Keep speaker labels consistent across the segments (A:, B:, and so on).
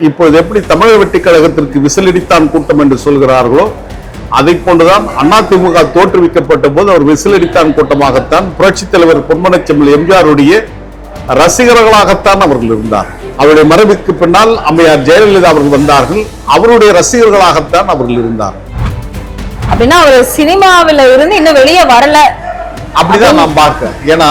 A: இப்போது எப்படி தமிழக வெற்றி கழகத்திற்கு விசிலடித்தான் கூட்டம் என்று சொல்கிறார்களோ அதை போன்றுதான் அதிமுக தோற்றுவிக்கப்பட்ட போது அவர் விசிலடித்தான் கூட்டமாகத்தான் புரட்சித் தலைவர் பொன்மனச்செம்மல் எம்ஜிஆருடைய ரசிகர்களாகத்தான் அவர்கள் இருந்தார். அவருடைய மறைவுக்கு பின்னால் அம்மையார் ஜெயலலிதா அவர்கள் வந்தார்கள். அவருடைய ரசிகர்களாகத்தான் அவர்கள் இருந்தார்.
B: அப்படின்னா அவர் சினிமாவில இருந்து இன்னும் வெளியே வரல
A: அப்படிதான் நான் பார்க்கிறேன். ஏன்னா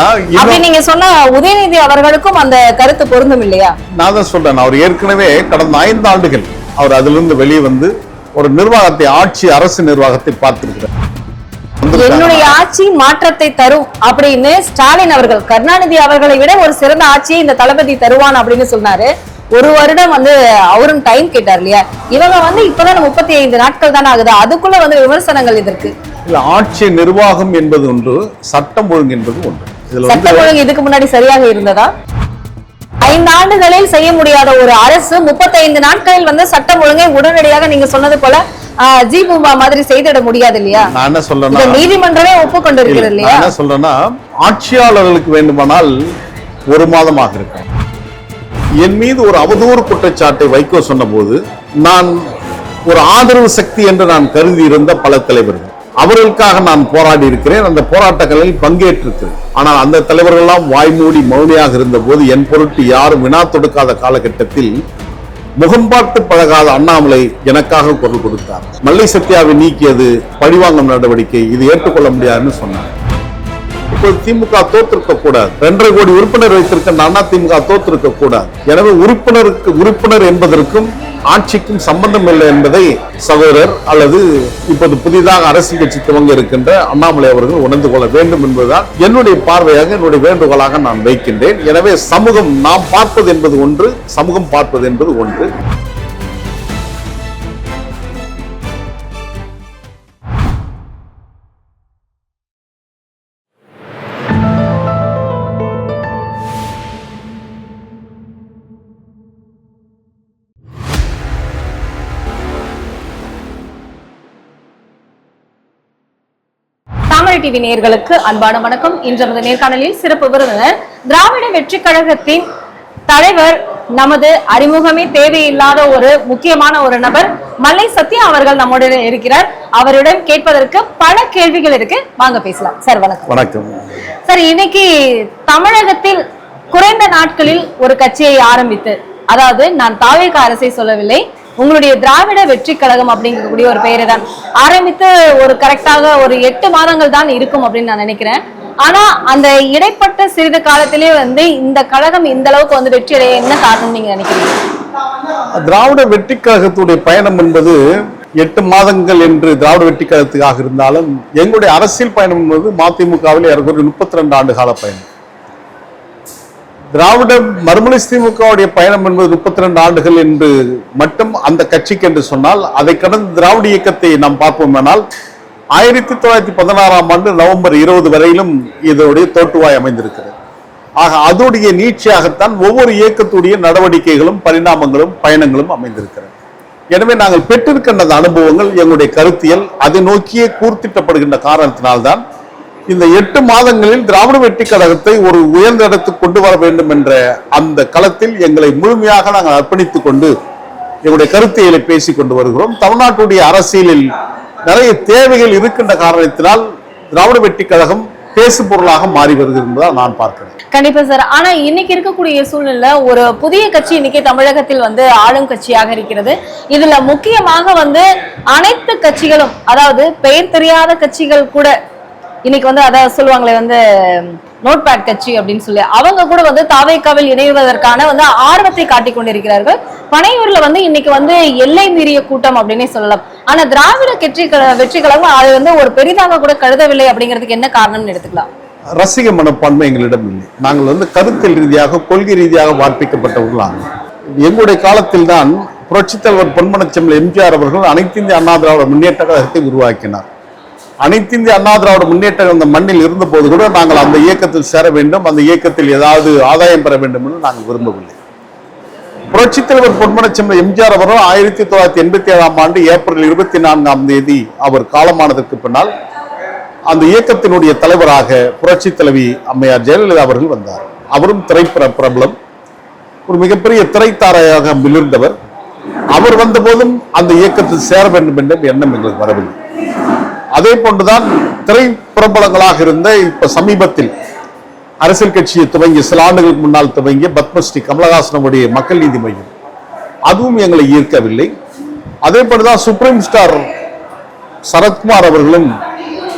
B: நீங்க சொன்ன உதயநிதி அவர்களுக்கும் அந்த கருத்து பொருந்தும் இல்லையா? நான்
A: தான் சொல்றேன், அவர் ஏற்கனவே கடந்த 5 ஆண்டுகள் அவர் அதிலிருந்து வெளியே வந்து ஒரு நிர்வாகத்தை, ஆட்சி அரசு நிர்வாகத்தை பார்த்திருக்கிறார்.
B: என்னுடைய ஆட்சி மாற்றத்தை தரும் அப்படின்னு ஸ்டாலின் அவர்கள் கருணாநிதி அவர்களை விட ஒரு சிறந்த ஆட்சியை இந்த தளபதி தருவான் அப்படின்னு சொன்னாரு. ஒரு வருடம் வந்து அவரும் டைம் கேட்டார் இல்லையா? இவங்க இப்பதான் 35 நாட்கள் தானே ஆகுது, அதுக்குள்ள விமர்சனங்கள் இதற்கு
A: இல்ல. ஆட்சி நிர்வாகம் என்பது ஒன்று, சட்டம் ஒழுங்கு என்பது ஒன்று.
B: சட்டம் ஒழுங்கு இதுக்கு முன்னாடி சரியாக இருந்ததா? 5 ஆண்டுகளில் செய்ய முடியாத ஒரு அரசு 35 நாட்களில் சட்டம் ஒழுங்கை உடனடியாக நீங்க சொன்னது போல ஜீபூம்பா மாதிரி செய்திட முடியாது இல்லையா?
A: நான் என்ன சொல்றேன்னா,
B: நீதிமன்றமே ஒப்புக்கொண்டிருக்கிறது இல்லையா?
A: என்ன சொல்றேன்னா, ஆட்சியாளர்களுக்கு வேண்டுமானால் 1 மாதமாக இருக்கும். என் மீது ஒரு அவதூறு குற்றச்சாட்டை வைகோ சொன்ன போது நான் ஒரு ஆதரவு சக்தி என்று நான் கருதி இருந்த பல தலைவர்கள், அவர்களுக்காக நான் போராடி இருக்கிறேன், அந்த போராட்டங்களில் பங்கேற்றிருக்கிறேன். ஆனால் அந்த தலைவர்கள் எல்லாம் வாய்மூடி மௌனியாக இருந்த போது என் பொருட்டு யாரும் வினா தொடுக்காத காலகட்டத்தில் முகம் பார்த்து பழகாத அண்ணாமலை எனக்காக குரல் கொடுத்தார். மல்லை சத்யாவை நீக்கியது பழிவாங்கும் நடவடிக்கை, இது ஏற்றுக்கொள்ள முடியாதுன்னு சொன்னார். இப்போது திமுக தோற்றிருக்க கூடாது, 2.5 கோடி உறுப்பினர் வைத்திருக்கின்ற அதிமுக தோற்றிருக்க கூடாது. எனவே உறுப்பினர் என்பதற்கும் ஆட்சிக்கும் சம்பந்தம் இல்லை என்பதை சகோதரர் அல்லது இப்போது புதிதாக அரசியல் கட்சி துவங்க இருக்கின்ற அண்ணாமலை அவர்கள் உணர்ந்து கொள்ள வேண்டும் என்பதுதான் என்னுடைய பார்வையாக, என்னுடைய வேண்டுகோளாக நான் வைக்கின்றேன். எனவே சமூகம் நாம் பார்ப்பது என்பது ஒன்று, சமூகம் பார்ப்பது என்பது ஒன்று.
B: டிவி நேயர்களுக்கு அன்பான வணக்கம். இன்று நமது நேர்காணலில் சிறப்பு விருந்தினர், திராவிட வெற்றி கழகத்தின் தலைவர், நமது அறிமுகமே தேவையில்லாத ஒரு முக்கியமான ஒரு நபர் மல்லை சத்யா அவர்கள் நம்முடன் இருக்கிறார். அவரிடம் கேட்பதற்கு பல கேள்விகள் இருக்கு, வாங்க பேசலாம். சார் வணக்கம்.
A: வணக்கம்
B: சார், இன்னைக்கு தமிழகத்தில் குறைந்த நாட்களில் ஒரு கட்சியை ஆரம்பித்து, அதாவது நான் தாவேக அரசை சொல்லவில்லை, உங்களுடைய திராவிட வெற்றி கழகம் அப்படிங்கக்கூடிய ஒரு பெயரை தான் ஆரம்பித்து ஒரு கரெக்டாக ஒரு 8 மாதங்கள் தான் இருக்கும் அப்படின்னு நான் நினைக்கிறேன். ஆனா அந்த இடைப்பட்ட சிறிது காலத்திலே இந்த கழகம் இந்த அளவுக்கு வெற்றி அடைய என்ன காரணம் நீங்க நினைக்கிறீங்க?
A: திராவிட வெற்றி கழகத்துடைய பயணம் என்பது 8 மாதங்கள் என்று திராவிட வெற்றி கழகத்துக்காக இருந்தாலும், எங்களுடைய அரசியல் பயணம் என்பது மதிமுகவில் ஏறக்குறைய 32 ஆண்டு கால பயணம். திராவிட மறுமலை திமுகவுடைய பயணம் என்பது 32 ஆண்டுகள் என்று மட்டும் அந்த கட்சிக்கு என்று சொன்னால், அதை கடந்த திராவிட இயக்கத்தை நாம் பார்ப்போமானால் 1916ஆம் ஆண்டு நவம்பர் 20 வரையிலும் இதனுடைய தோற்றுவாய் அமைந்திருக்கிறது. ஆக அதோடைய நீட்சியாகத்தான் ஒவ்வொரு இயக்கத்துடைய நடவடிக்கைகளும், பரிணாமங்களும், பயணங்களும் அமைந்திருக்கிறது. எனவே நாங்கள் பெற்றிருக்கின்ற அனுபவங்கள், எங்களுடைய கருத்தியல் அதை நோக்கியே கூர்த்திட்டப்படுகின்ற காரணத்தினால்தான் இந்த 8 மாதங்களில் திராவிட வெற்றி கழகத்தை ஒரு உயர்ந்த இடத்துக்கு கொண்டு வர வேண்டும் என்ற அந்த களத்தில் எங்களை முழுமையாக நாங்கள் அர்ப்பணித்துக் கொண்டு எங்களுடைய கருத்தியலை பேசிக் கொண்டு வருகிறோம். தமிழ்நாட்டுடைய அரசியலில் நிறைய தேவைகள் இருக்கின்ற காரணத்தினால் திராவிட வெற்றி கழகம் பேசு பொருளாக மாறி வருகிறதா நான் பார்க்கிறேன்.
B: கண்டிப்பா சார். ஆனா இன்னைக்கு இருக்கக்கூடிய சூழ்நிலை, ஒரு புதிய கட்சி இன்னைக்கு தமிழகத்தில் ஆளும் கட்சியாக இருக்கிறது. இதுல முக்கியமாக அனைத்து கட்சிகளும், அதாவது பெயர் தெரியாத கட்சிகள் கூட இன்னைக்கு அதாவது சொல்லுவாங்களே நோட்பேட் கட்சி அப்படின்னு சொல்லி, அவங்க கூட தாவேகாவில் இணைவதற்கான ஆர்வத்தை காட்டிக் கொண்டிருக்கிறார்கள். பனையூர்ல இன்னைக்கு எல்லை மீறிய கூட்டம் அப்படின்னே சொல்லலாம். ஆனா திராவிட வெற்றி கழகம் அது ஒரு பெரிதாக கூட கருதவில்லை. அப்படிங்கிறதுக்கு என்ன காரணம்னு எடுத்துக்கலாம்?
A: ரசிக மனப்பான்மை எங்களிடம் இல்லை. நாங்கள் கருத்தியல் ரீதியாக, கொள்கை ரீதியாக வார்ப்பிக்கப்பட்டவர்களாக. எங்களுடைய காலத்தில் தான் புரட்சித் தலைவர் பொன்மனச்செம்மல் எம்ஜிஆர் அவர்கள் அனைத்து இந்திய அண்ணா திராவிட முன்னேற்ற கழகத்தை உருவாக்கினார். அனைத்து இந்திய அண்ணா திராவிட முன்னேற்ற அந்த மண்ணில் இருந்த போது கூட நாங்கள் அந்த இயக்கத்தில் சேர வேண்டும், அந்த இயக்கத்தில் ஏதாவது ஆதாயம் பெற வேண்டும் என்று நாங்கள் விரும்பவில்லை. புரட்சித் தலைவர் பொன்மனச்செம்மல் எம்ஜிஆர் அவர்கள் 1987ஆம் ஆண்டு ஏப்ரல் 24ஆம் தேதி அவர் காலமானதற்கு பின்னால் அந்த இயக்கத்தினுடைய தலைவராக புரட்சி தலைவி அம்மையார் ஜெயலலிதா அவர்கள் வந்தார். அவரும் திரைப்பட பிரபலம், ஒரு மிகப்பெரிய திரைத்தாரையாக மிளிர்ந்தவர். அவர் வந்த போதும் அந்த இயக்கத்தில் சேர வேண்டும் என்ற எண்ணம் எங்களுக்கு வரவில்லை. அதே போன்றுதான் திரைப்பிரபலங்களாக இருந்த இப்ப சமீபத்தில் அரசியல் கட்சியை துவங்கி சில ஆண்டுகளுக்கு முன்னால் துவங்கிய பத்மஸ்ரீ கமலஹாசனுடைய மக்கள் நீதி மையம், அதுவும் எங்களை ஈர்க்கவில்லை. அதே போலதான் சுப்ரீம் ஸ்டார் சரத்குமார் அவர்களும்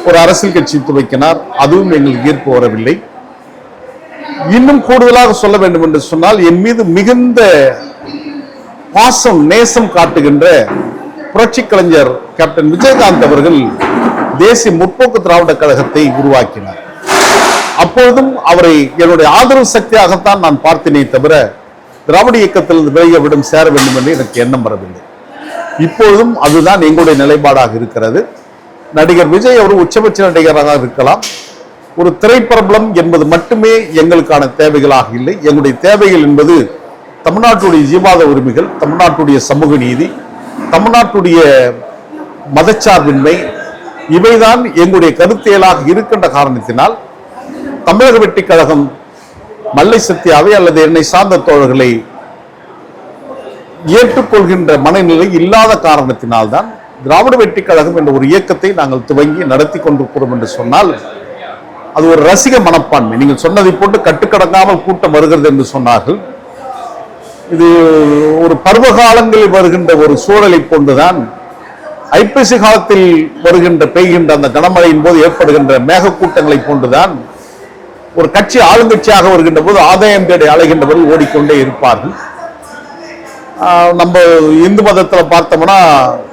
A: ஒரு அரசியல் கட்சி துவக்கினார், அதுவும் எங்களுக்கு ஈர்ப்பு வரவில்லை. இன்னும் கூடுதலாக சொல்ல வேண்டும் என்று சொன்னால், என் மீது மிகுந்த பாசம் நேசம் காட்டுகின்ற புரட்சி கலைஞர் கேப்டன் விஜயகாந்த் அவர்கள் தேசிய முற்போக்கு திராவிட கழகத்தை உருவாக்கினார். அப்பொழுதும் அவரை என்னுடைய ஆதரவு சக்தியாகத்தான் நான் பார்த்தேனே தவிர திராவிட இயக்கத்திலிருந்து விலகிவிடும் சேர வேண்டும் என்று எனக்கு எண்ணம் வரவில்லை. இப்பொழுதும் அதுதான் எங்களுடைய நிலைப்பாடாக இருக்கிறது. நடிகர் விஜய் அவர் உச்சபட்ச நடிகராக இருக்கலாம். ஒரு திரைப்பிரபலம் என்பது மட்டுமே எங்களுக்கான தேவைகளாக இல்லை. எங்களுடைய தேவைகள் என்பது தமிழ்நாட்டுடைய ஜீவாத உரிமைகள், தமிழ்நாட்டுடைய சமூக நீதி, தமிழ்நாட்டுடைய மதச்சார்பின்மை, இவைதான் எங்களுடைய கருத்தியலாக இருக்கின்ற காரணத்தினால் தமிழக வெற்றி கழகம் மல்லை சத்யாவை அல்லது என்னை சார்ந்த தோழர்களை ஏற்றுக்கொள்கின்ற மனநிலை இல்லாத காரணத்தினால்தான் திராவிட வெற்றி கழகம் என்ற ஒரு இயக்கத்தை நாங்கள் துவங்கி நடத்தி கொண்டிருக்கிறோம் என்று சொன்னால் அது ஒரு ரசிக மனப்பான்மை. நீங்கள் சொன்னதை போட்டு கட்டுக்கடங்காமல் கூட்டம் வருகிறது என்று சொன்னார்கள். இது ஒரு பருவ காலங்களில் வருகின்ற ஒரு சூழலை போன்றுதான் ஐப்பசி காலத்தில் வருகின்ற பெய்கின்ற அந்த கனமழையின் போது ஏற்படுகின்ற மேக கூட்டங்களை போன்றுதான் ஒரு கட்சி ஆளுங்கட்சியாக வருகின்ற போது ஆதாயம் தேடி அலைகின்றவர்கள் ஓடிக்கொண்டே இருப்பார்கள். நம்ம இந்து மதத்துல பார்த்தோம்னா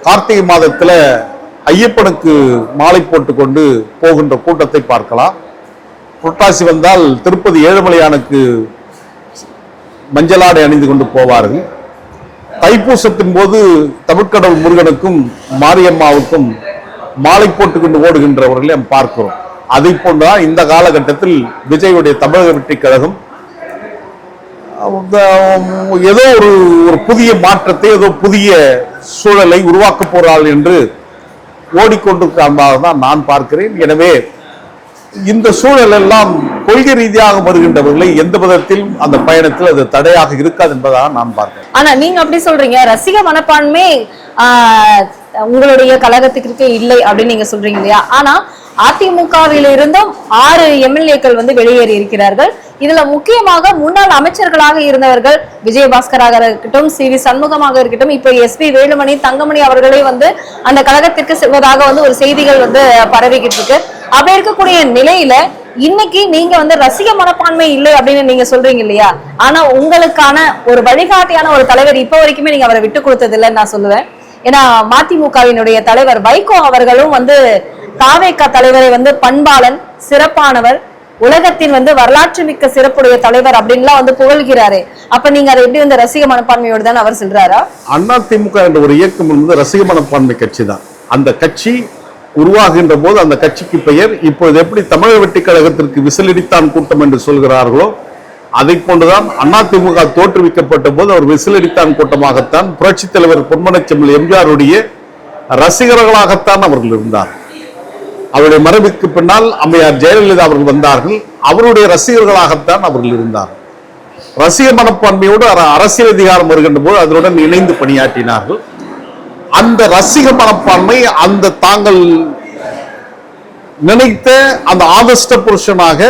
A: கார்த்திகை மாதத்துல ஐயப்பனுக்கு மாலை போட்டுக்கொண்டு போகின்ற கூட்டத்தை பார்க்கலாம். புரட்டாசி வந்தால் திருப்பதி ஏழுமலையானுக்கு மஞ்சளாடை அணிந்து கொண்டு போவார்கள். தைப்பூசத்தின் போது தமிழ்கடவுள் முருகனுக்கும் மாரியம்மாவுக்கும் மாலை போட்டுக்கொண்டு ஓடுகின்றவர்களை நாம் பார்க்கிறோம். அதை போன்றுதான் இந்த காலகட்டத்தில் விஜயுடைய தமிழக வெற்றி கழகம் ஏதோ ஒரு புதிய மாற்றத்தை, ஏதோ புதிய சூழலை உருவாக்க போறாள் என்று ஓடிக்கொண்டிருக்காக தான் நான் பார்க்கிறேன். எனவே இந்த சூழல் எல்லாம் கொள்கை ரீதியாக வருகின்றவர்களை எந்த விதத்திலும் அந்த பயணத்தில் அது தடையாக இருக்காது என்பதாக நான் பார்க்கிறேன்.
B: ஆனா நீங்க அப்படி சொல்றீங்க, ரசிக மனப்பான்மை உங்களுடைய கழகத்துக்கு இல்லை அப்படின்னு நீங்க சொல்றீங்க இல்லையா? ஆனா அதிமுகவில் இருந்தும் 6 எம்எல்ஏக்கள் வெளியேறி இருக்கிறார்கள். இதுல முக்கியமாக முன்னாள் அமைச்சர்களாக இருந்தவர்கள் விஜயபாஸ்கராக இருக்கட்டும், CV சண்முகமாக இருக்கட்டும், இப்போ SP வேலுமணி, தங்கமணி அவர்களே அந்த கழகத்திற்கு செல்வதாக ஒரு செய்திகள் பரவிக்கிட்டு இருக்கு. அப்படி இருக்கக்கூடிய நிலையில இன்னைக்கு நீங்க ரசிக மனப்பான்மை இல்லை அப்படின்னு நீங்க சொல்றீங்க இல்லையா? ஆனா உங்களுக்கான ஒரு வழிகாட்டியான ஒரு தலைவர் இப்ப வரைக்குமே நீங்க அவரை விட்டு கொடுத்தது இல்லைன்னு நான் சொல்லுவேன். ஏன்னா மதிமுகவினுடைய தலைவர் வைகோ அவர்களும் தாவேகா தலைவரை பண்பாளன், சிறப்பானவர், உலகத்தின் வரலாற்று மிக்க சிறப்புடைய தலைவர் அப்படின்லாம் புகழ்கிறாரே. அப்ப நீங்க அதை எப்படி ரசிக மனப்பான்மையோடு தான் அவர் சொல்றாரா?
A: அதிமுக என்ற ஒரு இயக்கம் ரசிக மனப்பான்மை கட்சி தான். அந்த கட்சி உருவாகின்ற போது அந்த கட்சிக்கு பெயர் இப்பொழுது எப்படி தமிழக வெற்றி கழகத்திற்கு விசிலடித்தான் கூட்டம் என்று சொல்கிறார்களோ அதை போன்றுதான் அதிமுக தோற்றுவிக்கப்பட்ட போது அவர் விசிலடித்தான் கூட்டமாகத்தான் புரட்சி தலைவர் பொன்மனச்செம்மல் எம்ஜிஆருடைய ரசிகர்களாகத்தான் அவர்கள் இருந்தார். அவருடைய மறைவுக்கு பின்னால் அம்மையார் ஜெயலலிதா அவர்கள் வந்தார்கள். அவருடைய ரசிகர்களாகத்தான் அவர்கள் இருந்தார். ரசிக மனப்பான்மையோடு அரசியல் அதிகாரம் வருகின்ற போது அதனுடன் இணைந்து பணியாற்றினார்கள். அந்த ரசிக மனப்பான்மை அந்த தாங்கள் நினைத்த அந்த ஆகஸ்ட புருஷனாக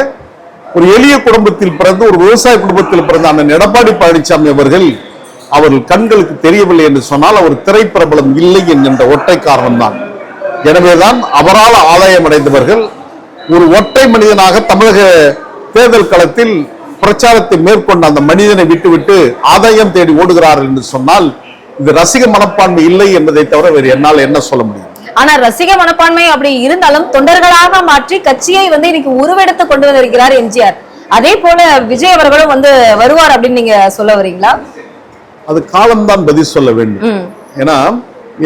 A: ஒரு எளிய குடும்பத்தில் பிறந்து, ஒரு விவசாய குடும்பத்தில் பிறந்த அந்த எடப்பாடி பழனிசாமி அவர்கள் கண்களுக்கு தெரியவில்லை என்று சொன்னால் அவர் திரைப்பிரபலம் இல்லை என்கின்ற ஒற்றை காரணம்தான். எனவேதான் அவரால் ஆதாயம் அடைந்தவர்கள் ஒரு ஒற்றை மனிதனாக தமிழக தேர்தல் களத்தில் பிரச்சாரத்தை மேற்கொண்ட அந்த மனிதனை விட்டுவிட்டு ஆதாயம் தேடி ஓடுகிறார்கள் என்று சொன்னால் இது ரசிக மனப்பான்மை இல்லை என்பதை தவிர வேறு என்னால் என்ன சொல்ல முடியும்?
B: ஆனா ரசிக மனப்பான்மை அப்படி இருந்தாலும் தொண்டர்களாக மாற்றி கட்சியை இன்னைக்கு உருவெடுத்து கொண்டு வந்திருக்கிறார் எம்ஜிஆர். அதே போல விஜய் அவர்களும் வருவார் அப்படின்னு நீங்க சொல்ல வரீங்களா?
A: அது காலம்தான் பதில் சொல்ல வேண்டும். ஏன்னா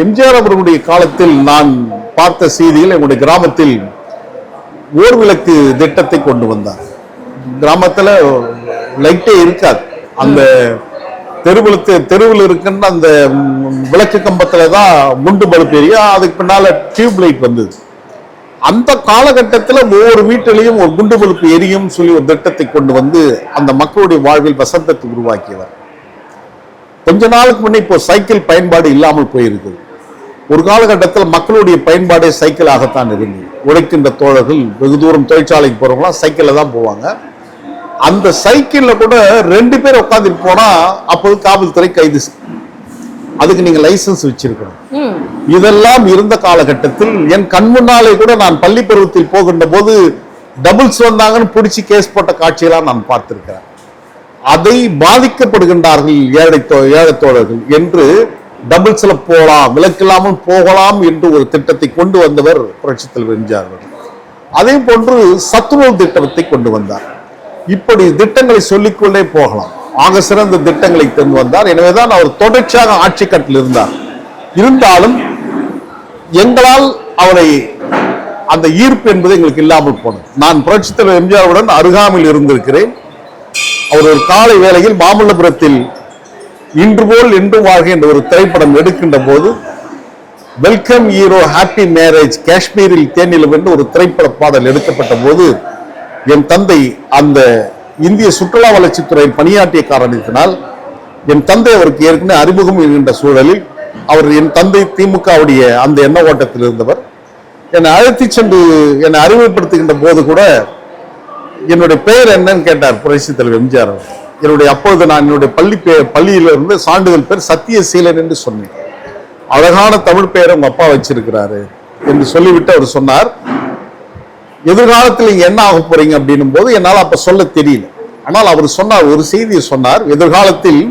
A: எம்ஜிஆர் அவர்களுடைய காலத்தில் நான் பார்த்த செய்தியில் எங்களுடைய கிராமத்தில் ஓர்விளக்கு திட்டத்தை கொண்டு வந்தார். கிராமத்துல லைட்டே இருக்காது. அந்த தெருவில் இருக்கின்ற அந்த விளக்கு கம்பத்துல தான் குண்டு பல்ப் எரியும். அதுக்கு பின்னால டியூப் லைட் வந்தது. அந்த காலகட்டத்தில் ஒவ்வொரு வீட்டிலையும் ஒரு குண்டு பல்ப் எரியும் சொல்லி ஒரு திட்டத்தை கொண்டு வந்து அந்த மக்களுடைய வாழ்வில் வசந்தத்தை உருவாக்கியவர். கொஞ்ச நாளுக்கு முன்னே இப்போ சைக்கிள் பயன்பாடு இல்லாமல் போயிருக்குது. ஒரு காலகட்டத்தில் மக்களுடைய பயன்பாடே சைக்கிளாகத்தான் இருந்தது. உழைக்கின்ற தோழர்கள் வெகு தூரம் தொழிற்சாலைக்கு போறவங்களாம் சைக்கிள்ல தான் போவாங்க. அந்த சைக்கிள்ல கூட 2 பேர் உட்காந்துட்டு போனா அப்போது காவல்துறை கைது. அதுக்கு நீங்க லைசன்ஸ் வச்சிருக்கணும். இதெல்லாம் இருந்த காலகட்டத்தில் என் கண் முன்னாலே கூட நான் பள்ளி பருவத்தில் போகின்ற போது டபுள்ஸ் வந்தாங்கன்னு பிடிச்சி கேஸ் போட்ட காட்சியெல்லாம் நான் பார்த்திருக்கிறேன். அதை பாதிக்கப்படுகின்றார்கள் ஏழை தோழர்கள் என்று டபுள்ஸ்ல போகலாம், விலக்கில்லாமல் போகலாம் என்று ஒரு திட்டத்தை கொண்டு வந்தவர் புரட்சித் தலைவர் எம்ஜிஆர் அவர்கள். அதே போன்று சத்துணவு திட்டத்தை கொண்டு வந்தார். இப்படி திட்டங்களை சொல்லிக்கொண்டே போகலாம். ஆக சிறந்த திட்டங்களை கொண்டு வந்தார். எனவேதான் அவர் தொடர்ச்சியாக ஆட்சி கட்டில் இருந்தார். இருந்தாலும் எங்களால் அவரை அந்த ஈர்ப்பு என்பது எங்களுக்கு இல்லாமல் போனது. நான் புரட்சித் தலைவர் எம்ஜிஆருடன் அருகாமையில் இருந்திருக்கிறேன். அவர் ஒரு காலை வேளையில் மாமல்லபுரத்தில் இன்று போல் என்றும் வாழ்க என்ற ஒரு திரைப்படம் எடுக்கின்ற போது வெல்கம் ஹீரோ ஹாப்பி மேரேஜ் காஷ்மீரில் தேனிலம் என்று ஒரு திரைப்பட பாடல் எடுக்கப்பட்ட போது என் தந்தை அந்த இந்திய சுற்றுலா வளர்ச்சித்துறையில் பணியாற்றிய காரணத்தினால் என் தந்தை அவருக்கு ஏற்கனவே அறிமுகம் என்கின்ற சூழலில் அவர் என் தந்தை திமுகவுடைய அந்த எண்ண ஓட்டத்தில் இருந்தவர். என்னை அழைத்து சென்று என்னை அறிமுகப்படுத்துகின்ற போது கூட என்னுடைய பெயர் என்னன்னு கேட்டார் புரட்சித் தலைவர் எம்ஜிஆர். என்னுடைய அப்பொழுது நான் என்னுடைய பள்ளியிலிருந்து சான்றிதழ் பேர் சத்தியசீலன் என்று சொன்னேன். அழகான தமிழ் பெயரை உங்க அப்பா வச்சிருக்கிறாரு என்று சொல்லிவிட்டு அவர் சொன்னார், எதிர்காலத்தில் நீங்க என்ன ஆக போறீங்க அப்படின்னும் போது என்னால் அப்ப சொல்ல தெரியல. ஆனால் அவர் சொன்னார், ஒரு செய்தியை சொன்னார், எதிர்காலத்தில்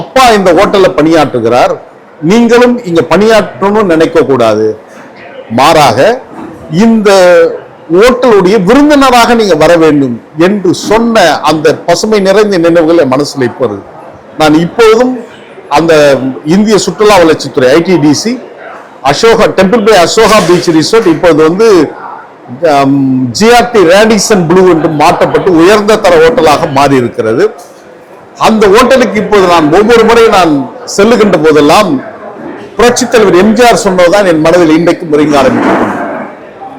A: அப்பா இந்த ஹோட்டல்ல பணியாற்றுகிறார், நீங்களும் இங்க பணியாற்றணும்னு நினைக்க கூடாது, மாறாக இந்த ஓட்டலுடைய விருந்தினராக நீங்க வர வேண்டும் என்று சொன்ன அந்த பசுமை நிறைந்த நினைவுகள் என் மனசுல இப்போ இருக்கு. நான் இப்போதும் அந்த இந்திய சுற்றுலா வளர்ச்சித்துறை ITDC Ashoka temple bay Ashoka beach resort இப்போது GRT ரேடிசன் ப்ளூ என்று மாற்றப்பட்டு உயர்ந்த தர ஹோட்டலாக மாறி இருக்கிறது. அந்த ஹோட்டலுக்கு இப்போது நான் ஒவ்வொரு முறை நான் செல்லுகின்ற போதெல்லாம் புரட்சித் தலைவர் எம்ஜிஆர் சொன்னதுதான் என் மனதில் இன்றைக்கு முறைங்க ஆரம்பிக்கும்.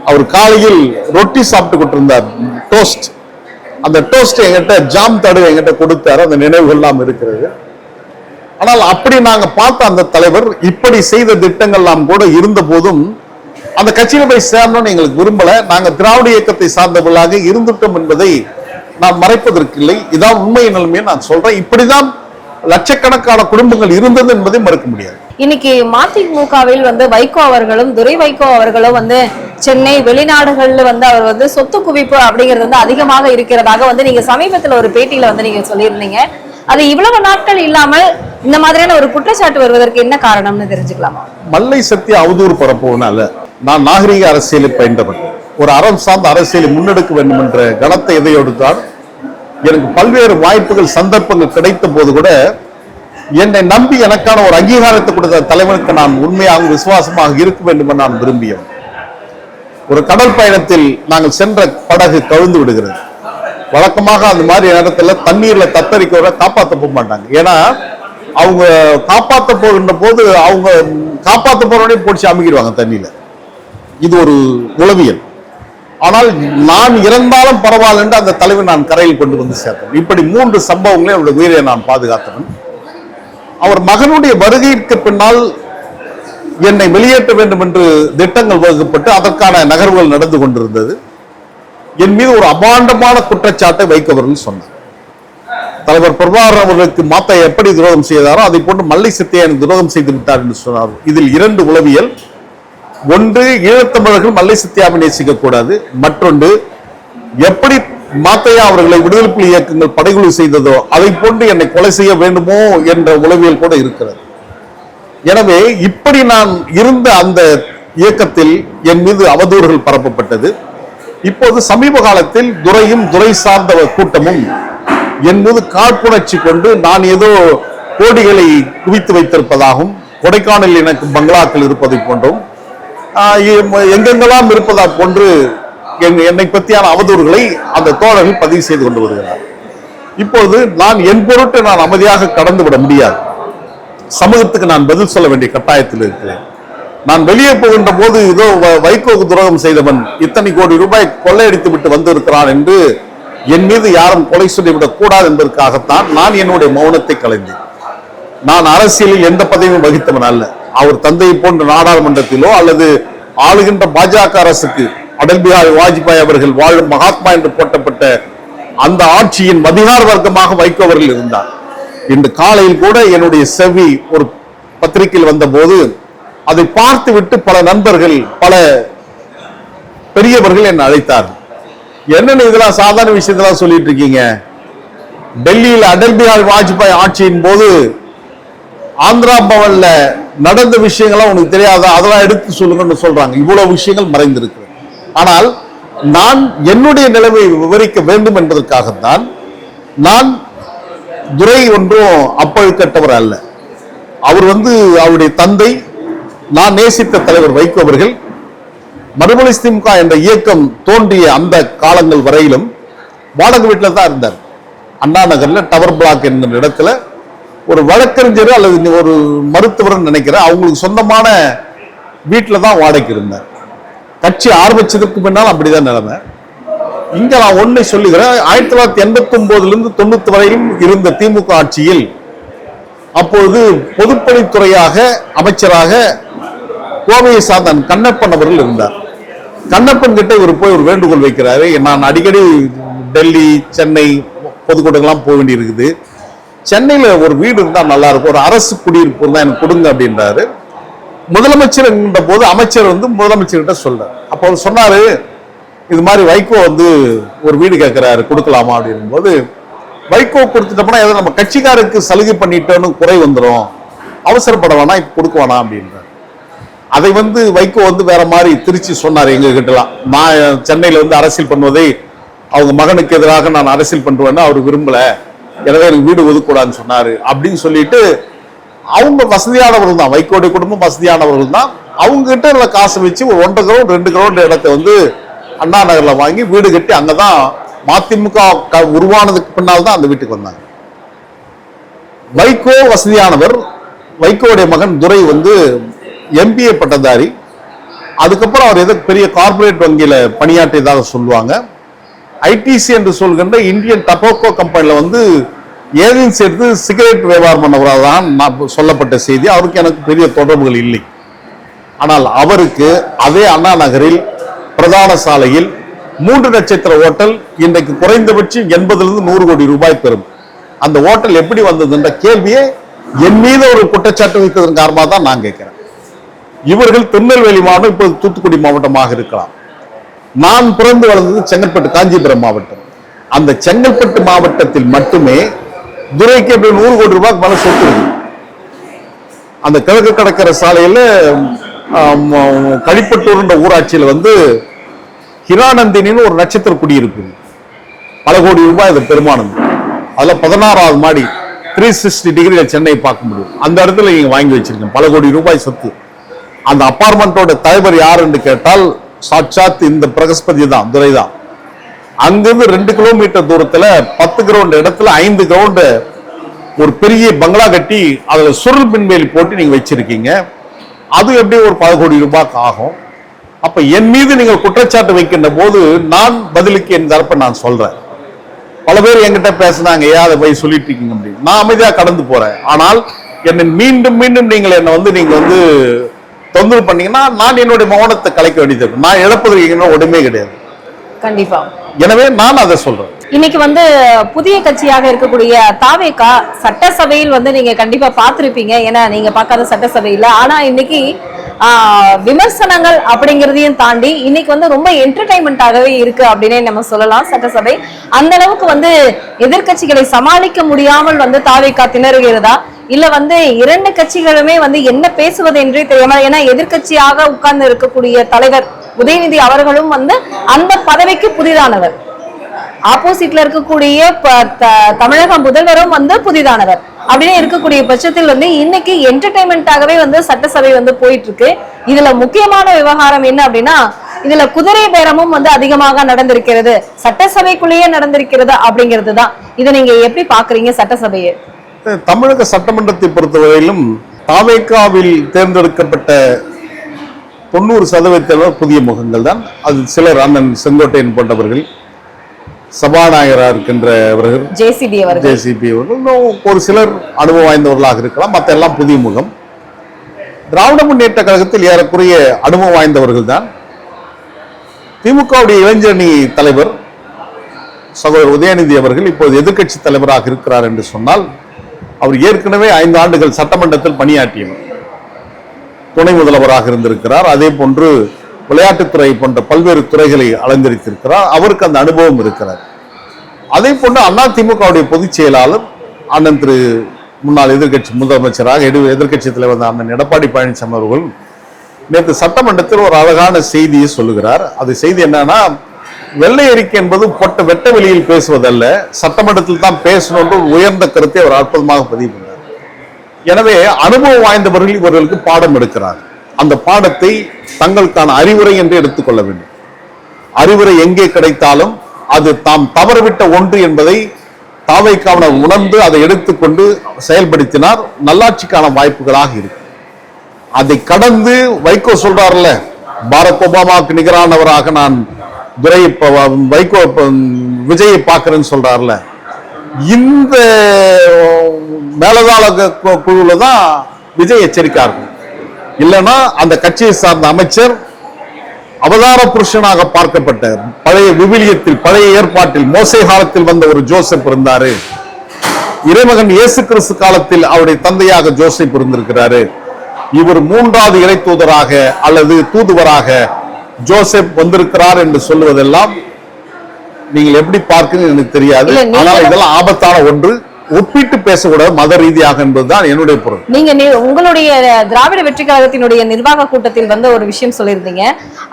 A: அவர் காலையில் ரொட்டி சாப்பிட்டு கொண்டிருந்தார், டோஸ்ட். அந்த டோஸ்ட் என்கிட்ட ஜாம் தடவை என்கிட்ட கொடுத்தார். அந்த நினைவுகள் எல்லாம் இருக்கிறது. ஆனால் அப்படி நாங்க பார்த்த அந்த தலைவர் இப்படி செய்த திட்டங்கள்லாம் கூட இருந்த போதும் அந்த கட்சியில போய் சேரணும்னு எங்களுக்கு விரும்பல. நாங்க திராவிட இயக்கத்தை சார்ந்தவர்களாக இருந்துட்டோம் என்பதை நான் மறைப்பதற்கு இல்லை. இதான் உண்மை நிலைமையை நான் சொல்றேன். இப்படிதான் லட்சக்கணக்கான குடும்பங்கள் இருந்தது என்பதை மறுக்க முடியாது.
B: இன்னைக்கு மதிமுகவில் வைகோ அவர்களும் துரை வைகோ அவர்களும் சென்னை வெளிநாடுகள்ல அவர் சொத்து குவிப்பு அப்படிங்கிறது அதிகமாக இருக்கிறதாக நீங்க சமீபத்துல ஒரு பேட்டியில நீங்க சொல்லியிருந்தீங்க. அது இவ்வளவு நாட்கள் இல்லாமல் இந்த மாதிரியான ஒரு குற்றச்சாட்டு வருவதற்கு என்ன காரணம்னு தெரிஞ்சுக்கலாமா?
A: மல்லை சத்திய அவதூறு பரப்புவனால நான் நாகரிக அரசியலை பயின்றவன். ஒரு அறம் சார்ந்த அரசியலை முன்னெடுக்க வேண்டும் என்ற கனத்தை எதையோடு தான் எனக்கு பல்வேறு வாய்ப்புகள் சந்தர்ப்பங்கள் கிடைத்த போது கூட என்னை நம்பி எனக்கான ஒரு அங்கீகாரத்தை கொடுத்த தலைவனுக்கு நான் உண்மையாக விசுவாசமாக இருக்க வேண்டும் என்று நான் விரும்பியவன். ஒரு கடல் பயணத்தில் நாங்கள் சென்ற படகு கவிழ்ந்து விடுகிறது. வழக்கமாக அந்த மாதிரி நேரத்துல தண்ணீர்ல தத்தரிக்க காப்பாற்ற போக மாட்டாங்க. ஏன்னா அவங்க காப்பாற்ற போகின்ற போது அவங்க காப்பாற்ற போறவனே போட்டு அமுக்கிடுவாங்க தண்ணியில. இது ஒரு உளவியல். ஆனால் நான் இறந்தாலும் பரவாயில்ல என்று அந்த தலைவர் நான் கரையில் கொண்டு வந்து சேர்த்தேன். இப்படி 3 சம்பவங்களே அவருடைய உயிரை நான் பாதுகாத்தவன். அவர் மகனுடைய வருகைக்கு பின்னால் என்னை வெளியேற்ற வேண்டும் என்று திட்டங்கள் வகுக்கப்பட்டு அதற்கான நகர்வுகள் நடந்து கொண்டிருந்தது. என் மீது ஒரு அபாண்டமான குற்றச்சாட்டை வைக்கவர்கள் சொன்னார். தலைவர் பிரபாகரன் அவர்களுக்கு மாத்த எப்படி துரோகம் செய்தாரோ அதை போன்று மல்லை சத்தியன் துரோகம் செய்து விட்டார் என்று சொன்னார். இதில் 2 உளவியல். ஒன்று, ஈழத்தமிழர்கள் மல்லை சத்தியாவை நேசிக்க கூடாது. மற்றொன்று, எப்படி மாத்தையா அவர்களை விடுதலை புலி இயக்கங்கள் படைகுழு செய்ததோ அதை போன்று என்னை கொலை செய்ய வேண்டுமோ என்ற உளவியல் கூட இருக்கிறது. எனவே இப்படி நான் இருந்த அந்த இயக்கத்தில் என் மீது அவதூறுகள் பரப்பப்பட்டது. இப்போது சமீப காலத்தில் துரையும் துரை சார்ந்த கூட்டமும் என் மீது காழ்ப்புணர்ச்சி கொண்டு நான் ஏதோ கோடிகளை குவித்து வைத்திருப்பதாகவும் கொடைக்கானலில் எனக்கு பங்களாக்கள் இருப்பதை போன்றும் எங்கெங்கெல்லாம் இருப்பதா போன்று என்னை பற்றியான அவதூறுகளை அந்த தோழர்கள் பதிவு செய்து கொண்டு வருகிறார். இப்போது நான் என் பொருட்டு நான் அமைதியாக கடந்து விட முடியாது. சமூகத்துக்கு நான் பதில் சொல்ல வேண்டிய கட்டாயத்தில் இருக்கிறேன். நான் வெளியே போகின்ற போது இதோ வைகோவுக்கு துரோகம் செய்தவன் இத்தனை கோடி ரூபாய் கொள்ளையடித்து விட்டு வந்திருக்கிறான் என்று என் மீது யாரும் கொலை சொல்லிவிடக் கூடாது என்பதற்காகத்தான் நான் என்னுடைய மௌனத்தை கலைந்தேன். நான் அரசியலில் எந்த பதவியும் வகித்தவன் அல்ல. அவர் தந்தையை போன்ற நாடாளுமன்றத்திலோ அல்லது ஆளுகின்ற பாஜக அரசுக்கு அடல் பிஹாரி வாஜ்பாய் அவர்கள் வாழும் மகாத்மா என்று போட்டப்பட்ட அந்த ஆட்சியின் அதிகார வர்க்கமாக வைகோ அவர்கள் இருந்தார். இன்று காலையில் கூட என்னுடைய செவி ஒரு பத்திரிகையில் வந்த போது அதை பார்த்து விட்டு பல நண்பர்கள், பல பெரியவர்கள் என்னை அழைத்தார்கள். என்னன்னு இதெல்லாம் சாதாரண விஷயத்தெல்லாம் சொல்லிட்டு இருக்கீங்க, டெல்லியில் அடல் பிஹாரி வாஜ்பாய் ஆட்சியின் போது ஆந்திரா பவன்ல நடந்த விஷயங்கள்லாம் உனக்கு தெரியாதா, அதெல்லாம் எடுத்து சொல்லுங்கன்னு சொல்றாங்க. இவ்வளவு விஷயங்கள் மறைந்திருக்கு. ஆனால் நான் என்னுடைய நிலைமையை விவரிக்க வேண்டும் என்பதற்காகத்தான். நான் துரை ஒன்றும் அப்பழுக்கட்டவர் அல்ல. அவர் அவருடைய தந்தை, நான் நேசித்த தலைவர் வைகோ அவர்கள் மறுமலை திமுக என்ற இயக்கம் தோன்றிய அந்த காலங்கள் வரையிலும் வாடகை வீட்டில் தான் இருந்தார். அண்ணா நகர்ல டவர் பிளாக் என்கிற இடத்துல ஒரு வழக்கறிஞர் அல்லது ஒரு மருத்துவர் நினைக்கிறேன், அவங்களுக்கு சொந்தமான வீட்டில் தான் வாடகைக்கு இருந்தார். கட்சி ஆரம்பிச்சதுக்கு பின்னால் அப்படிதான் நிலைமை. இங்க நான் ஒன்றை சொல்லுகிறேன், 1989 90 வரையிலும் இருந்த திமுக ஆட்சியில் அப்பொழுது பொதுப்பணித்துறையாக அமைச்சராக கோவையை சார்ந்த கண்ணப்பன் அவர்கள் இருந்தார். கண்ணப்பன் கிட்ட இவர் போய் ஒரு வேண்டுகோள் வைக்கிறாரு, நான் அடிக்கடி டெல்லி சென்னை பொதுக்கூட்டங்கள்லாம் போக வேண்டி இருக்குது, சென்னையில ஒரு வீடு இருந்தா நல்லா இருக்கும், ஒரு அரசு குடியிருப்பு இருந்தா எனக்கு கொடுங்க அப்படின்றாரு. முதலமைச்சர் என்ற போது அமைச்சர் முதலமைச்சர்கிட்ட சொல்றாரு. அப்போ அவர் சொன்னாரு, இது மாதிரி வைகோ ஒரு வீடு கேட்கிறாரு, கொடுக்கலாமா அப்படின் போது, வைகோ கொடுத்துட்டோம்னா ஏதோ நம்ம கட்சிக்காருக்கு சலுகை பண்ணிட்டோன்னு குறை வந்துடும், அவசரப்பட வேணாம், இப்ப கொடுக்க வேணாம் அப்படின்றார். அதை வைகோ வேற மாதிரி திருச்சி சொன்னார் எங்க கிட்டலாம். நான் சென்னையில அரசியல் பண்ணுவதை அவங்க மகனுக்கு எதிராக நான் அரசியல் பண்ணுவேன்னு அவர் விரும்பல, எனவே எனக்கு வீடு ஒதுக்கூடாதுன்னு சொன்னாரு அப்படின்னு சொல்லிட்டு, அவங்க வசதியானவர்கள் தான், வைகோடைய குடும்பம் வசதியானவர்கள் தான். அவங்க கிட்ட உள்ள காசை வச்சு ஒரு 1.5 crore 2 crore இடத்தை அண்ணா நகர்ல வாங்கி வீடு கட்டி அங்கதான் மதிமுக உருவானதுக்கு பின்னால் தான் அந்த வீட்டுக்கு வந்தாங்க. வைகோ வசதியானவர். வைகோடைய மகன் துரை MBA பட்டதாரி. அதுக்கப்புறம் அவர் ஏதோ பெரிய கார்பரேட் வங்கியில பணியாற்றியதாக சொல்லுவாங்க. ஐடிசி என்று சொல்கின்ற இந்தியன் டபாக்கோ கம்பெனில ஏதேனும் சேர்த்து சிகரெட் வியாபாரம் பண்ணவராக தான் சொல்லப்பட்ட செய்தி. அவருக்கு எனக்கு பெரிய தொடர்புகள் இல்லை. ஆனால் அவருக்கு அதே அண்ணா நகரில் பிரதான சாலையில் 3 நட்சத்திர ஹோட்டல் இன்றைக்கு குறைந்தபட்சம் 80-100 கோடி ரூபாய் பெறும். அந்த ஹோட்டல் எப்படி வந்ததுன்ற கேள்வியே என் மீது ஒரு குற்றச்சாட்டு வைத்ததன் காரணமாக தான் நான் கேட்கிறேன். இவர்கள் திருநெல்வேலி மாவட்டம், இப்போது தூத்துக்குடி மாவட்டமாக இருக்கலாம். நான் பிறந்து வளர்ந்தது செங்கல்பட்டு, காஞ்சிபுரம் மாவட்டம். அந்த செங்கல்பட்டு மாவட்டத்தில் மட்டுமே துரைக்கு 100 கோடி ரூபாய்க்கு மேல சொத்து இருக்கு. அந்த கிழக்கு கடற்கரை சாலையில கழிப்பட்டூர் ஊராட்சியில் ஹிரானந்தினின்னு ஒரு நட்சத்திர குடியிருப்பு, பல கோடி ரூபாய் அது பெருமானம். அதுல 16வது மாடி 360 டிகிரியில சென்னை பார்க்க முடியும். அந்த இடத்துல நீங்க வாங்கி வச்சிருக்கீங்க பல கோடி ரூபாய் சொத்து. அந்த அபார்ட்மெண்டோட தலைவர் யார் என்று கேட்டால் சாட்சாத் இந்த பிரகஸ்பதி தான், துரை தான். அங்கிருந்து 2 கிலோமீட்டர் தூரத்துல 10 கிரவுண்ட் இடத்துல 5 கிரவுண்ட் ஒரு பெரிய பங்களா கட்டி அதுல சுருள் மின்வேலி போட்டு நீங்க வச்சிருக்கீங்க. அது எப்படி ஒரு 10 கோடி ரூபாய்க்கு ஆகும். அப்ப என் மீது நீங்கள் குற்றச்சாட்டு வைக்கின்ற போது நான் பதிலுக்கு என் தரப்பை நான் சொல்றேன். பல பேர் என்கிட்ட பேசினாங்க, ஏன் அதை போய் சொல்லிட்டு இருக்கீங்க அப்படின்னு. நான் அமைதியா கடந்து போறேன். ஆனால் என்னை மீண்டும் மீண்டும் நீங்கள் என்ன நீங்க தொந்தரவு பண்ணீங்கன்னா நான் என்னுடைய மௌனத்தை கலைக்க வேண்டியது இருக்கும். நான் இழப்பதற்கு ஒன்றுமே கிடையாது.
B: கண்டிப்பா.
A: எனவே நான் அதை சொல்றேன்.
B: இன்னைக்கு புதிய கட்சியாக இருக்கக்கூடிய தாவேகா சட்டசபையில் நீங்க கண்டிப்பா பார்த்திருப்பீங்க. ஏன்னா நீங்க பார்க்காத சட்டசபையில. ஆனா இன்னைக்கு விமர்சனங்கள் அப்படிங்கறதையும் தாண்டி இன்னைக்கு ரொம்ப என்டர்டைன்மெண்டாகவே இருக்கு அப்படின்னே நம்ம சொல்லலாம். சட்டசபை அந்த அளவுக்கு எதிர்கட்சிகளை சமாளிக்க முடியாமல் தாவேகா திணறுகிறதா, இல்ல 2 கட்சிகளுமே என்ன பேசுவது என்றே தெரியாம, ஏன்னா எதிர்கட்சியாக உட்கார்ந்து இருக்கக்கூடிய தலைவர் உதயநிதி அவர்களும் அந்த பதவிக்கு புதிதானவர், ஆப்போசிட்ல இருக்கக்கூடிய தமிழக முதல்வரும் புதிதானவர் அப்படின்னு இருக்கக்கூடிய பட்சத்தில் இன்னைக்கு என்டர்டைன்மெண்டாகவே சட்டசபை போயிட்டு இருக்கு. இதுல முக்கியமான விவகாரம் என்ன அப்படின்னா, இதுல குதிரை பேரமும் அதிகமாக நடந்திருக்கிறது, சட்டசபைக்குள்ளேயே நடந்திருக்கிறது அப்படிங்கிறது தான். இதை நீங்க எப்படி பாக்குறீங்க சட்டசபையை?
A: தமிழக சட்டமன்றத்தை பொறுத்தவரையிலும் தாவேகாவில் தேர்ந்தெடுக்கப்பட்ட 90% புதிய முகங்கள் தான். அது சிலர் அண்ணன் செங்கோட்டையன் போன்றவர்கள், சபாநாயகராக இருக்கின்றவர்கள்
B: ஜேசிபி அவர்கள்
A: இன்னும் ஒரு சிலர் அனுபவம் வாய்ந்தவர்களாக இருக்கலாம், மற்ற எல்லாம் புதிய முகம். திராவிட முன்னேற்ற கழகத்தில் ஏறக்குறைய அனுபவம் வாய்ந்தவர்கள் தான். திமுகவுடைய இளைஞரணி தலைவர் சகோதரர் உதயநிதி அவர்கள் இப்போது எதிர்க்கட்சி தலைவராக இருக்கிறார் என்று சொன்னால், அவர் ஏற்கனவே 5 ஆண்டுகள் சட்டமன்றத்தில் பணியாற்றியவர், துணை முதல்வராக இருந்திருக்கிறார். அதே போன்று விளையாட்டுத்துறை போன்ற பல்வேறு துறைகளை அலங்கரித்திருக்கிறார். அவருக்கு அந்த அனுபவம் இருக்கிறார். அதே போன்று அதிமுகவுடைய பொதுச் செயலாளர் அண்ணன் திரு முன்னாள் எதிர்க்கட்சி முதலமைச்சராக எதிர்க்கட்சி தலைவர் அண்ணன் எடப்பாடி பழனிசாமி அவர்கள் நேற்று சட்டமன்றத்தில் ஒரு அழகான செய்தியை சொல்லுகிறார். அது செய்தி என்னன்னா, வெள்ளை அறிக்கை என்பது வெட்ட வெளியில் பேசுவதல்ல, சட்டமன்றத்தில் தான் பேசணும் என்று உயர்ந்த கருத்தை அவர் அற்புதமாக பதிவு பண்ணார். எனவே அனுபவம் வாய்ந்தவர்கள் இவர்களுக்கு பாடம் எடுக்கிறார். அந்த பாடத்தை தங்களுக்கான அறிவுரை என்று எடுத்துக்கொள்ள வேண்டும். அறிவுரை எங்கே கிடைத்தாலும் அது தாம் தவறவிட்ட ஒன்று என்பதை தாவைக்காவனர் உணர்ந்து அதை எடுத்துக்கொண்டு செயல்படுத்தினார் நல்லாட்சிக்கான வாய்ப்புகளாக இருக்கு. அதை கடந்து வைகோ சொல்றாருல, பாரத் ஒபாமாவுக்கு நிகரானவராக நான் வைகோ விஜயை பார்க்கிறேன்னு சொல்றாருல, இந்த மேலதாள குழுல தான் விஜய் எச்சரிக்கார்கள். இல்லைன்னா அந்த கட்சியை சார்ந்த அமைச்சர் அவதார புருஷனாக பார்க்கப்பட்ட பழைய விவிலியத்தில் பழைய ஏற்பாட்டில் மோசே காலத்தில் வந்த ஒரு ஜோசப் இருந்தாரு, இறைமகன் இயேசு கிறிஸ்து காலத்தில் அவருடைய தந்தையாக ஜோசப் இருந்திருக்கிறாரு, இவர் 3வது இறை தூதராக அல்லது தூதுவராக ஜோசப் வந்திருக்கிறார் என்று சொல்லுவதெல்லாம் நீங்கள் எப்படி பார்க்கணும் எனக்கு தெரியாது. ஆனால் இதெல்லாம் ஆபத்தான ஒன்று. ஒப்பிட்டு பேசக்கூடாது மத ரீதியாக என்பதுதான் என்னுடைய பொருள். நீங்க
B: உங்களுடைய திராவிட வெற்றி கழகத்தினுடைய நிர்வாக கூட்டத்தில் வந்து ஒரு விஷயம் சொல்லியிருந்தீங்க,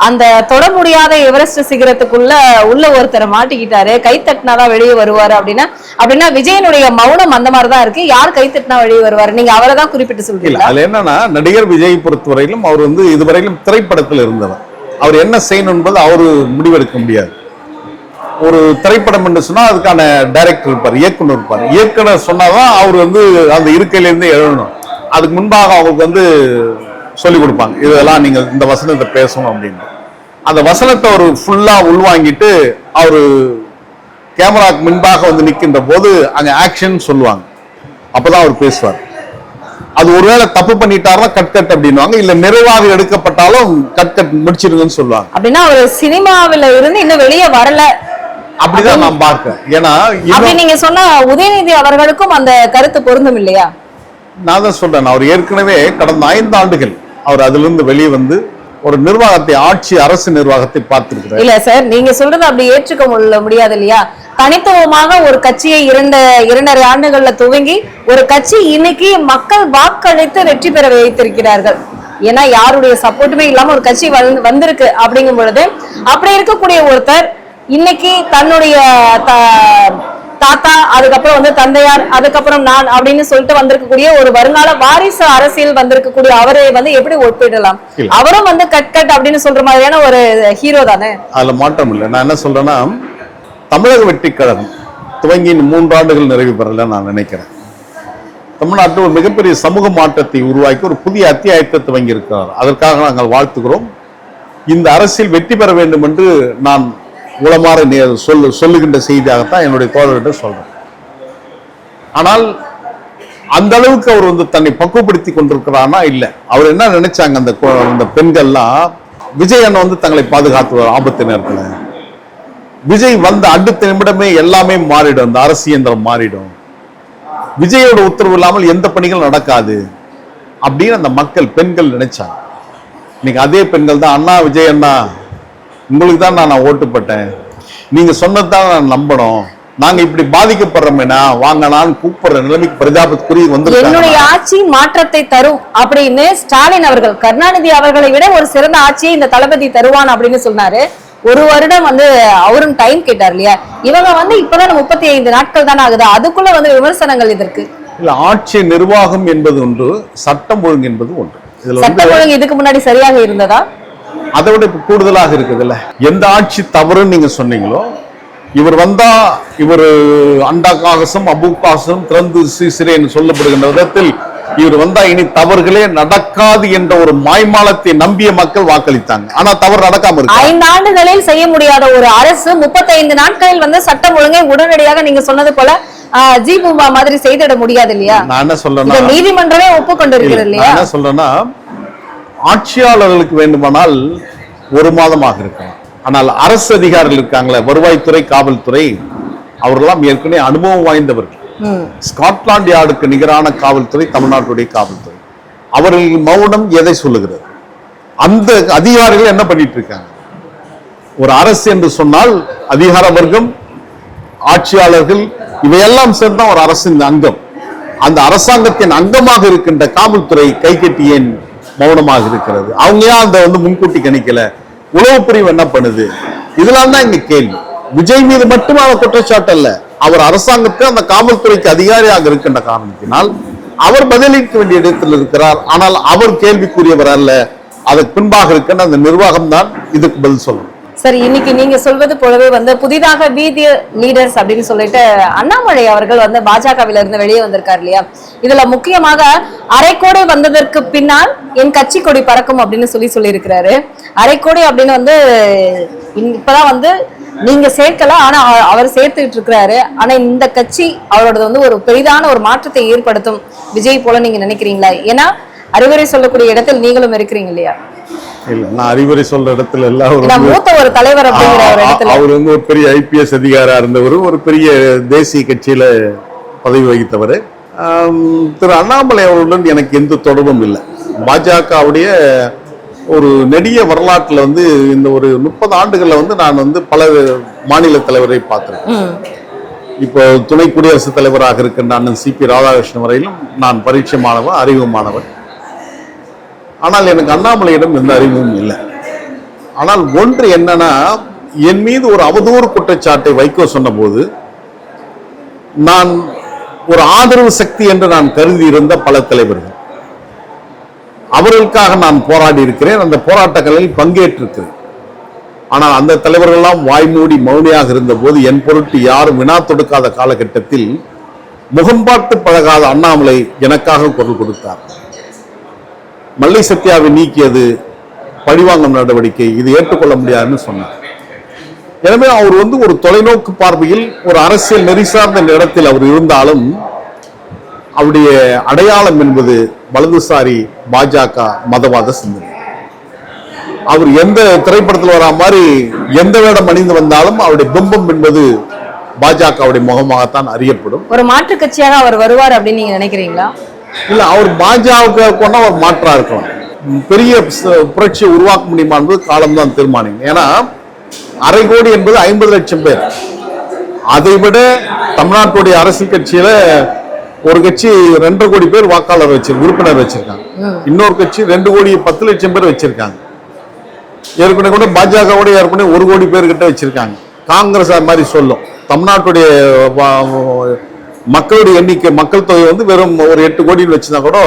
B: அந்த தொட முடியாத எவரெஸ்ட் சிகரத்துக்குள்ள உள்ள ஒருத்தரை மாட்டிக்கிட்டாரு, கை தட்டினாதான் வெளியே வருவாரு அப்படின்னா விஜயனுடைய மௌனம் அந்த மாதிரிதான் இருக்கு. யார் கை தட்டினா வெளியே வருவாரு? நீங்க அவரை தான் குறிப்பிட்டு சொல்றீங்க.
A: அதுல என்னன்னா, நடிகர் விஜய் பொறுத்தவரையிலும் அவர் வந்து இதுவரையிலும் திரைப்படத்தில் இருந்தவர். அவர் என்ன செய்யணும் என்பது அவரு முடிவெடுக்க முடியாது. ஒரு திரைப்படம் என்று சொன்னா அதுக்கான டைரக்டர் இருப்பார், இயக்குனர் இருப்பார். இயக்குனர் சொன்னாதான் அவர் வந்து அந்த இருக்கையிலிருந்து எழுதணும். அதுக்கு முன்பாக அவங்களுக்கு வந்து சொல்லிக் கொடுப்பாங்க, இதெல்லாம் நீங்க இந்த வசனத்தை பேசணும் அப்படின்னு. அந்த வசனத்தை அவர் ஃபுல்லா உள்வாங்கிட்டு அவரு கேமராக்கு முன்பாக வந்து நிற்கின்ற போது அங்க ஆக்ஷன் சொல்லுவாங்க, அப்பதான் அவர் பேசுவார். அது ஒருவேளை தப்பு பண்ணிட்டாருன்னா கட் அப்படின்வாங்க, இல்ல நிறைவாக எடுக்கப்பட்டாலும் கட் முடிச்சிருங்கன்னு சொல்லுவாங்க.
B: அப்படின்னா ஒரு சினிமாவில இருந்து இன்னும் வெளியே வரல
A: அப்படிதான் நான் பார்க்கிறேன். ஏன்னா
B: நீங்க சொன்ன உதயநிதி அவர்களுக்கும் அந்த கருத்து பொருந்தும் இல்லையா?
A: நான் தான் சொல்றேன், அவர் ஏற்கனவே கடந்த 5 ஆண்டுகள் அவர் அதிலிருந்து இருந்து வெளியே வந்து ஒரு நிர்வாகத்தை, ஆட்சி அரசு நிர்வாகத்தை பார்த்திருக்கிறார்.
B: இல்ல சார், நீங்க சொல்றது அப்படி ஏற்றுக்க முடியாது இல்லையா? தனித்துவமாக ஒரு கட்சியை 2.5 ஆண்டுகள்ல துவங்கி ஒரு கட்சி இன்னைக்கு மக்கள் வாக்களித்து வெற்றி பெற வைத்திருக்கிறார்கள். ஏன்னா யாருடைய சப்போர்ட்டுமே இல்லாம ஒரு கட்சி வந்திருக்கு அப்படிங்கும் பொழுது, அப்படி இருக்கக்கூடிய ஒருத்தர் இன்னைக்கு தன்னுடைய தாத்தா, அதுக்கப்புறம் வந்து தந்தையார், அதுக்கப்புறம் நான் அப்படின்னு சொல்லிட்டு வந்திருக்கக்கூடிய ஒரு வருங்கால வாரிசு அரசியல் வந்திருக்கக்கூடிய அவரை வந்து எப்படி ஒப்பிடலாம்? அவரும் வந்து கட் அப்படின்னு சொல்ற மாதிரியான ஒரு ஹீரோ தானே.
A: அதுல மாற்றம் இல்லை. நான் என்ன சொல்றேன்னா, தமிழக வெற்றி கழகம் துவங்கி 3 ஆண்டுகள் நிறைவு பெறல நான் நினைக்கிறேன். தமிழ்நாட்டில் ஒரு மிகப்பெரிய சமூக மாற்றத்தை உருவாக்கி ஒரு புதிய அத்தியாயத்தை துவங்கி இருக்கிறார். அதற்காக நாங்கள் வாழ்த்துகிறோம். இந்த அரசியல் வெற்றி பெற வேண்டும் என்று நான் உளமாற சொல்லுகின்ற செய்தியாகத்தான் என்னுடைய தோழர்கிட்ட சொல்றேன். ஆனால் அந்த அளவுக்கு அவர் வந்து தன்னை பக்குவப்படுத்தி கொண்டிருக்கிறார்னா இல்ல. அவர் என்ன நினைச்சாங்க, அந்த பெண்கள்லாம் விஜய் அண்ணன் வந்து தங்களை பாதுகாத்து ஆபத்து நேரத்தில், விஜய் வந்த அடுத்த நிமிடமே எல்லாமே மாறிடும், அந்த அரசியந்திரம் மாறிடும், விஜயோட உத்தரவு இல்லாமல் எந்த பணிகள் நடக்காது அப்படின்னு அந்த மக்கள் பெண்கள் நினைச்சாங்க. இன்னைக்கு அதே பெண்கள் தான், அண்ணா விஜய் அண்ணா உங்களுக்கு தான் நான் ஓட்டு போட்டேன், நீங்க சொன்னதான் நான் நம்பணும், நாங்க இப்படி பாதிக்கப்படுறோமேனா வாங்க நான் கூப்பிடுற நிலைமைக்கு பிரஜாபதி வந்து
B: என்னுடைய ஆட்சி மாற்றத்தை தரும் அப்படின்னு ஸ்டாலின் அவர்கள் கருணாநிதி அவர்களை விட ஒரு சிறந்த ஆட்சியை இந்த தளபதி தருவான் அப்படின்னு சொன்னாரு. 1 வருடம் வந்து அவரும் டைம் கேட்டார் இல்லையா? இவங்க வந்து இப்பதான் 35 நாட்கள் தானே ஆகுது, அதுக்குள்ள வந்து விமர்சனங்கள் இதற்கு
A: இல்ல. ஆட்சி நிர்வாகம் என்பது ஒன்று, சட்டம் ஒழுங்கு என்பது ஒன்று.
B: சட்டம் ஒழுங்கு இதுக்கு முன்னாடி சரியாக இருந்ததா?
A: அதை விட இப்ப கூடுதலாக இருக்குதுல்ல. எந்த ஆட்சி தவறுன்னு நீங்க சொன்னீங்களோ, இவர் வந்தா இவர் அண்டா காகசம் அபு காகசம் திறந்து சீசிரேன்னு சொல்லப்படுகின்ற விதத்தில் இவர் வந்தா இனி தவறுகளே நடக்காது என்ற ஒரு மாய்மாலத்தை நம்பிய மக்கள் வாக்களித்தாங்க. ஆனா தவறு நடக்காம இருக்கு.
B: 5 ஆண்டுகளில் செய்ய முடியாத ஒரு அரசு 35 நாட்களில் வந்து சட்டம் ஒழுங்கை உடனடியாக நீங்க சொன்னது போல ஜி பூம்பா மாதிரி செய்திட முடியாது இல்லையா?
A: நான் என்ன சொல்றேன்னா,
B: நீதிமன்றமே ஒப்புக்கொண்டிருக்கிறது இல்லையா?
A: நான் என்ன சொல்றேன்னா, ஆட்சியாளர்களுக்கு வேண்டுமானால் 1 மாதமாக இருக்கலாம். ஆனால் அரசு அதிகாரிகள் இருக்காங்களே, வருவாய்த்துறை, காவல்துறை, அவர்களெல்லாம் ஏற்கனவே அனுபவம் வாய்ந்தவர்கள். ஸ்காட்லாந்து யார்டுக்கு நிகரான காவல்துறை தமிழ்நாட்டுடைய காவல்துறை. அவர்கள் மௌனம் எதை சொல்லுகிறது? அந்த அதிகாரிகள் என்ன பண்ணிட்டு இருக்காங்க? ஒரு அரசு என்று சொன்னால் அதிகார வர்க்கம், ஆட்சியாளர்கள், இவையெல்லாம் சேர்ந்தான் ஒரு அரசின் அங்கம். அந்த அரசாங்கத்தின் அங்கமாக இருக்கின்ற காவல்துறை கை கட்டி ஏன் மௌனமாக இருக்கிறது? அவங்க ஏன் அந்த முன்கூட்டி கணிக்கல? உளவு பிரிவு என்ன பண்ணுது? இதெல்லாம் தான் இங்க கேள்வி. விஜய் மீது மட்டுமான குற்றச்சாட்டு அல்ல, அவர் அரசாங்கத்துக்கு அந்த காவல்துறைக்கு அதிகாரியாக இருக்கின்ற காரணத்தினால் அவர் பதிலளிக்க வேண்டிய இடத்தில் இருக்கிறார். ஆனால் அவர் கேள்விக்குரியவர் அல்ல. அதுக்கு பின்பாக இருக்கின்ற அந்த நிர்வாகம் தான் இதுக்கு பதில் சொல்லணும்.
B: சரி, இன்னைக்கு நீங்க சொல்வது போலவே புதிதாக வீதி லீடர்ஸ் அப்படின்னு சொல்லிட்டு அண்ணாமலை அவர்கள் பாஜகவில இருந்து வெளியே வந்திருக்காரு இல்லையா? இதுல முக்கியமாக அரைக்கோடை வந்ததற்கு பின்னால் என் கட்சி கொடி பறக்கும் அப்படின்னு சொல்லியிருக்கிறாரு. அரைக்கோடை அப்படின்னு இப்பதான் நீங்க சேர்க்கல, ஆனா அவர் சேர்த்துக்கிட்டு இருக்கிறாரு. ஆனா இந்த கட்சி அவரோட ஒரு பெரிதான ஒரு மாற்றத்தை ஏற்படுத்தும் விஜய் போல நீங்க நினைக்கிறீங்களா? ஏன்னா அறிவுரை சொல்லக்கூடிய இடத்தில் நீங்களும் இருக்கிறீங்க இல்லையா?
A: இல்ல, நான் அறிவுரை சொல்ற இடத்துல
B: மூத்த ஒரு தலைவர்
A: அவர் ஒரு பெரிய IPS அதிகாரா இருந்தவர், ஒரு பெரிய தேசிய கட்சியில பதவி வகித்தவர். திரு அண்ணாமலை அவர்களுடன் எனக்கு எந்த தொடர்பும் இல்லை. பாஜகவுடைய ஒரு நெடிய வரலாற்றுல இந்த ஒரு 30 ஆண்டுகள்ல நான் பல மாநில தலைவரை பார்த்திருக்கேன். இப்போ துணை குடியரசுத் தலைவராக இருக்கின்ற அண்ணன் CP ராதாகிருஷ்ணன் வரையிலும் நான் பரிச்சயமானவர், அறிவுமானவர். ஆனால் எனக்கு அண்ணாமலையிடம் எந்த அறிவும் இல்லை. ஆனால் ஒன்று என்னன்னா, என் மீது ஒரு அவதூறு குற்றச்சாட்டை வைகோ சொன்ன போது நான் ஒரு ஆதரவு சக்தி என்று நான் கருதி இருந்த பல தலைவர்கள், அவர்களுக்காக நான் போராடி இருக்கிறேன், அந்த போராட்டங்களில் பங்கேற்றிருக்கிறேன். ஆனால் அந்த தலைவர்கள் எல்லாம் வாய்மூடி மௌனியாக இருந்த போது, என் பொருட்டு யாரும் வினா தொடுக்காத காலகட்டத்தில் முகம் பார்த்து பழகாத அண்ணாமலை எனக்காக குரல் கொடுத்தார். மல்லை சத்யாவை நீக்கியது பழிவாங்கும் நடவடிக்கை, இது ஏற்றுக்கொள்ள முடியாதுன்னு சொன்னார். எனவே அவர் ஒரு தொலைநோக்கு பார்வையில் ஒரு அரசியல் நெறி சார்ந்த இடத்தில் அவர் இருந்தாலும் அவருடைய அடையாளம் என்பது வலதுசாரி பாஜக மதவாத சிந்தனை. அவர் எந்த திரைப்படத்தில் வரா மாதிரி எந்த வேடம் அணிந்து வந்தாலும் அவருடைய பிம்பம் என்பது பாஜகவுடைய முகமாகத்தான் அறியப்படும்.
B: ஒரு மாற்று கட்சியாக அவர் வருவார் அப்படின்னு நீங்க நினைக்கிறீங்களா?
A: இல்ல, அவர் பாஜக கொண்ட ஒரு மாற்றா இருக்கலாம். பெரிய புரட்சியை உருவாக்க முடியுமா என்பது காலம்தான் தீர்மானிக்கும். ஏன்னா 1/2 கோடி என்பது 50 லட்சம் பேர். அதை விட தமிழ்நாட்டுடைய அரசியல் கட்சியில ஒரு கட்சி 2.5 கோடி பேர் வாக்காளர் உறுப்பினர் வச்சிருக்காங்க. இன்னொரு கட்சி 2 கோடி 10 லட்சம் பேர் வச்சிருக்காங்க. ஏற்கனவே கூட பாஜகவோட ஏற்கனவே 1 கோடி பேர் கிட்ட வச்சிருக்காங்க. காங்கிரஸ் அது மாதிரி சொல்லும். தமிழ்நாட்டுடைய மக்களுடைய எண்ணிக்கை, மக்கள் தொகை வெறும் ஒரு 8 கோடின்னு வச்சுனா கூட,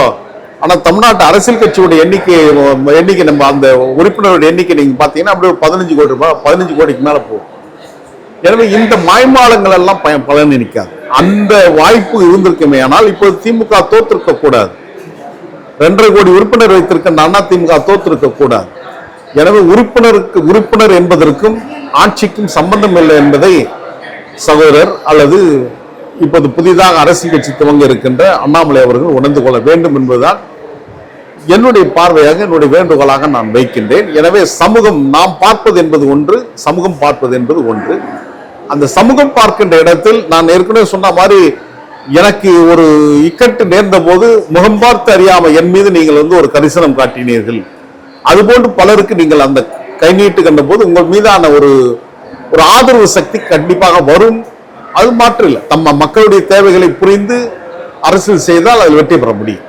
A: ஆனா தமிழ்நாட்டு அரசியல் கட்சியுடைய எண்ணிக்கை நம்ம அந்த உறுப்பினருடைய எண்ணிக்கை நீங்க பாத்தீங்கன்னா அப்படி ஒரு 15 கோடி ரூபாய், 15 கோடிக்கு மேல போகும். எனவே இந்த மாய்மாலங்கள் எல்லாம் பலன் நிற்காது. அந்த வாய்ப்பு இருந்திருக்குமே, ஆனால் இப்போது திமுக தோற்றிருக்க கூடாது. 2.5 கோடி உறுப்பினர் வைத்திருக்கின்ற அண்ணா திமுக தோற்றிருக்க கூடாது. எனவே உறுப்பினர் என்பதற்கும் ஆட்சிக்கும் சம்பந்தம் இல்லை என்பதை சகோதரர் அல்லது இப்போது புதிதாக அரசியல் கட்சி துவங்க இருக்கின்ற அண்ணாமலை அவர்கள் உணர்ந்து கொள்ள வேண்டும் என்பதுதான் என்னுடைய பார்வையாக, என்னுடைய வேண்டுகோளாக நான் வைக்கின்றேன். எனவே சமூகம் நாம் பார்ப்பது என்பது ஒன்று, சமூகம் பார்ப்பது என்பது ஒன்று. அந்த சமூகம் பார்க்கின்ற இடத்தில் நான் ஏற்கனவே சொன்ன மாதிரி எனக்கு ஒரு இக்கட்டு நேர்ந்த போது முகம் பார்த்து அறியாம என் மீது நீங்கள் ஒரு கரிசனம் காட்டினீர்கள். அதுபோன்று பலருக்கு நீங்கள் அந்த கை நீட்டு கண்ட போது உங்கள் மீதான ஒரு ஆதரவு சக்தி கண்டிப்பாக வரும். அது மாற்றம் இல்லை. மக்களுடைய தேவைகளை புரிந்து அரசியல் செய்தால் அதில் வெற்றி பெற முடியும்.